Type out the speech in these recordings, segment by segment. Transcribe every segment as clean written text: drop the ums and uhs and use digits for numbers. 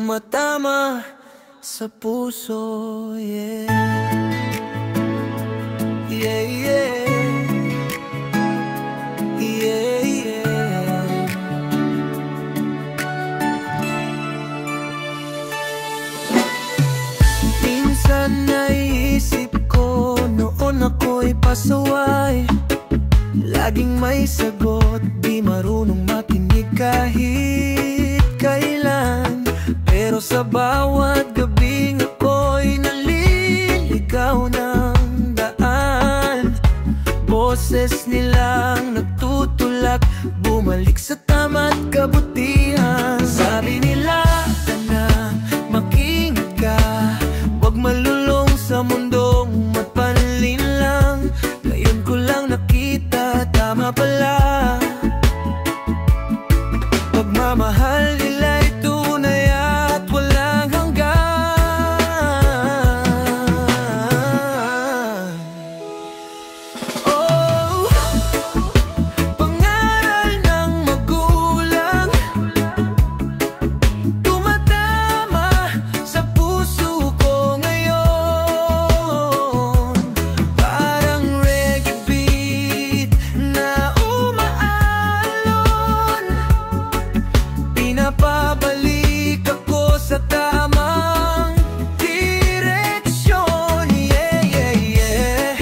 tumatama sa puso, yeah. Yeah, yeah. Yeah, yeah. Minsan naiisip ko noon ako'y pasaway, laging may sagot, di marunong makinig kahit kailan. Pero sa bawat gabing ako'y naliligaw ng daan, boses nilang nagtutulak, bumalik sa tama't kabutihan. Sabi nila na makinig ka, huwag malulong sa mundong matpanlin lang. Ngayon ko lang nakita, tama pala, pagmamahal nila'y tunay at walang hanggan. Oh, pangaral ng magulang, tumatama sa puso ko ngayon. Parang reggae beat na umaalon, pinapabalik ako sa tamang direksyon. Yeah, yeah, yeah.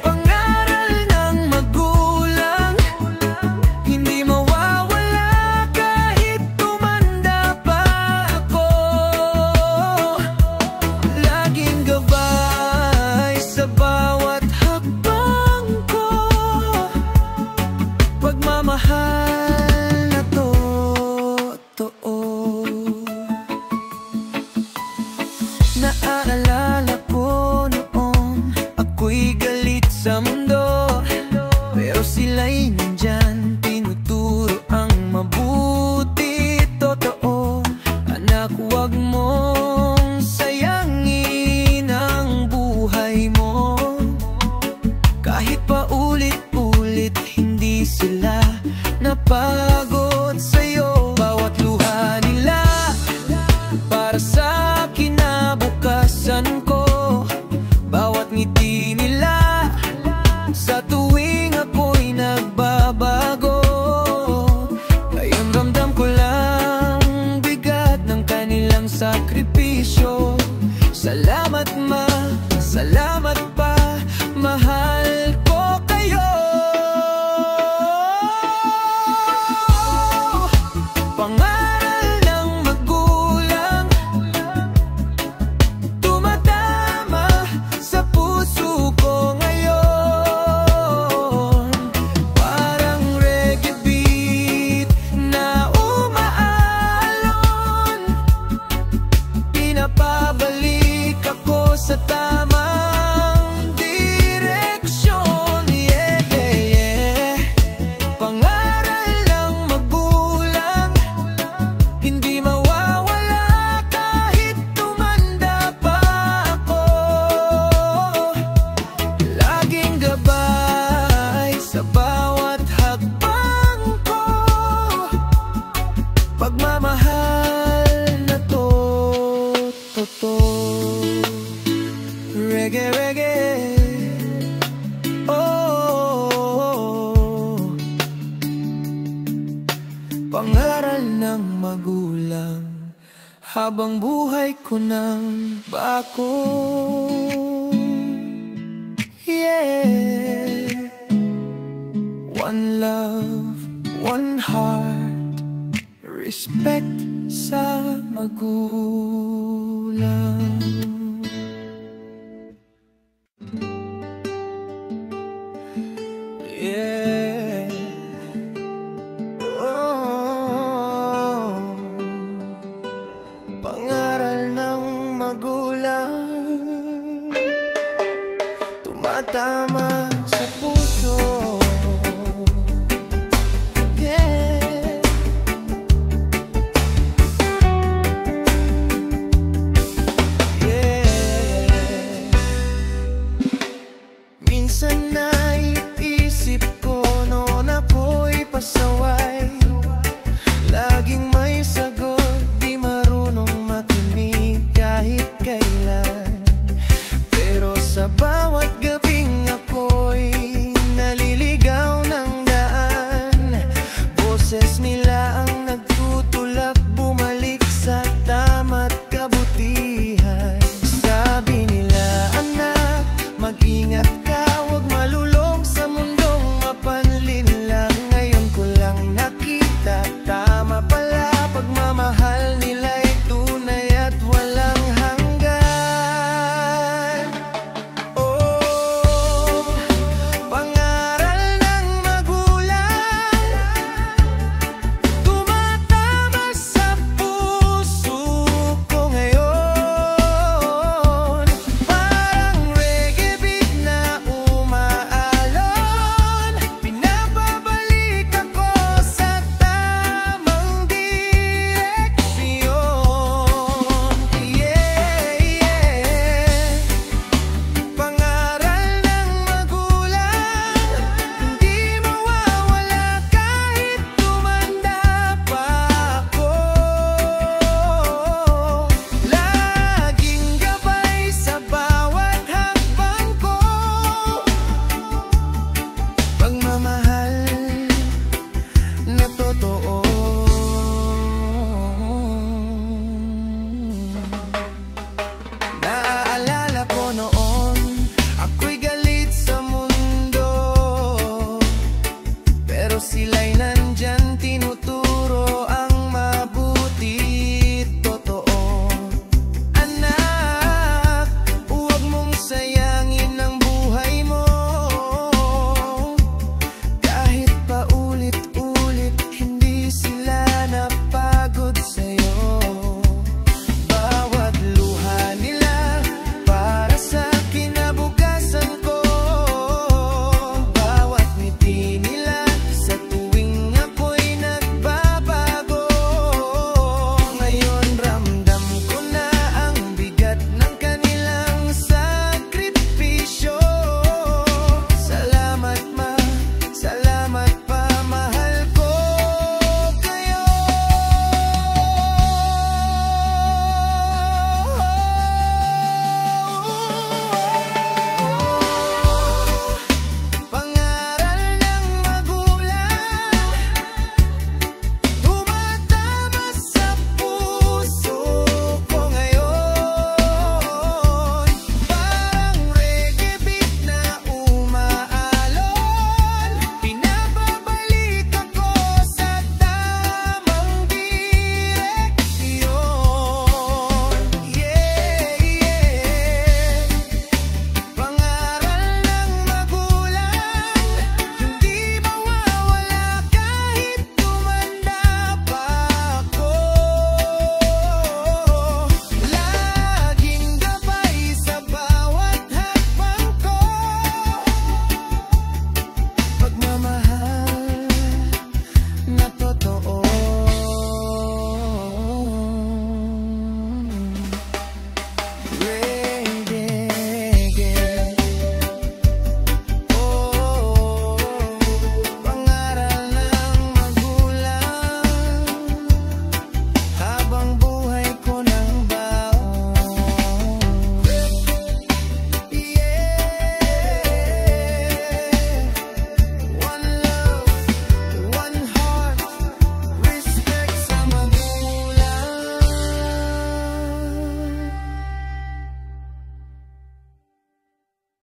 Pangaral ng magulang, hindi mawawala kahit tumanda pa ako. Laging gabay sa bawat hakbang ko, pagmamahal na totoo. Naaalala ko noon ako'y galit sa mundo, pero sila'y nandyan, tinuturo ang mabuti. Totoo, anak, huwag mong sayangin ang buhay mo. Kahit pa ulit-ulit, hindi sila napagod sa'yo. Bawat luha nila para sa kinabukasan ko, bawat ngiti nila sa tuwing ako'y nagbabago. Ngayon ramdam ko lang bigat ng kanilang sakripisyo. Salamat ma, salamat pa, mahal ko kayo. Pangaral ng magulang, tumatama sa puso ko ngayon. Parang reggae beat na umaalon, pinapabalik ako sa tamang direksyon. Yeah, yeah, yeah. Pangaral ng magulang, hindi mawawala kahit tumanda pa ako. Laging gabay sa bawat hakbang ko, pagmamahal na totoo. Reggae, reggae, oh, pangaral ng magulang, habang buhay ko ng bako. Yeah, one love, one heart, respect sa magulang. Yeah. Oh, pangaral ng magulang, tumatama